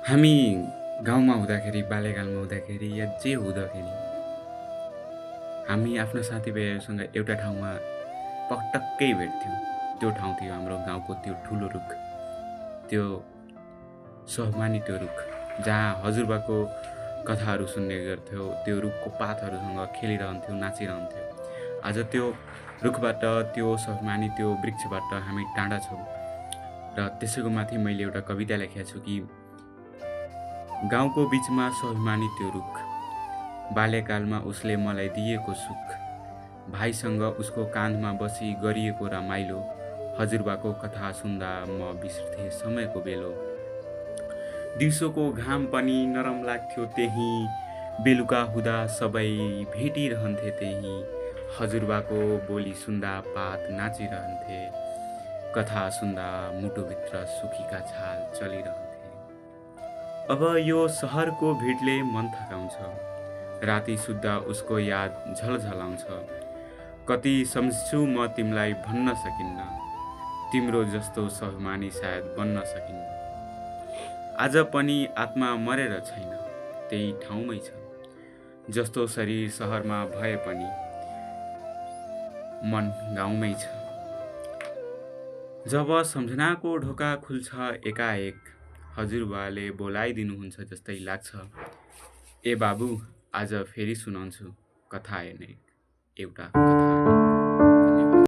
हामी गाउँमा हुँदाखेरि, बाल्यकालमा हुँदाखेरि या जे हुँदाखेरि हामी आफ्ना साथीभाइहरूसँग एउटा ठाउँमा पटक्कै भेट्थ्यौँ। त्यो ठाउँ थियो हाम्रो गाउँको त्यो ठुलो रुख, त्यो स्वाभिमानी त्यो रुख, जहाँ हजुरबाको कथाहरू सुन्ने गर्थ्यौँ। त्यो रुखको पातहरूसँग खेलिरहन्थ्यौँ, नाचिरहन्थ्यौँ। आज त्यो रुखबाट, त्यो स्वाभिमानी त्यो वृक्षबाट हामी टाढा छौँ र त्यसैको माथि मैले एउटा कविता लेखेको छु कि गाउँको बीचमा स्वाभिमानी त्यो रुख, बाल्यकालमा उसले मलाई दिएको सुख, भाइसँग उसको काँधमा बसी गरिएको रमाइलो, हजुरबाको कथा सुन्दा म बिर्थे समयको बेलो। दिउँसोको घाम पनि नरम लाग्थ्यो त्यहीँ, बेलुका हुँदा सबै भेटिरहन्थे त्यहीँ, हजुरबाको बोली सुन्दा पात नाचिरहन्थे, कथा सुन्दा मुटुभित्र सुखीका छाल चलिरहन्थे। अब यो सहरको भिडले मन थकाउँछ, राति सुत्दा उसको याद झलझलाउँछ। कति सम्झ्छु म तिमीलाई भन्न सकिन्न, तिम्रो जस्तो स्वाभिमानी सायद बन्न सकिन्न। आज पनि आत्मा मरेर छैन, त्यही ठाउँमै छ, जस्तो शरीर सहरमा भए पनि मन गाउँमै छ। जब सम्झनाको ढोका खुल्छ एकाएक, हजुरबाले बोलाइदिनुहुन्छ जस्तै लाग्छ। ए बाबु, आज फेरि सुनाउँछु कथा हेर्ने एउटा कथा।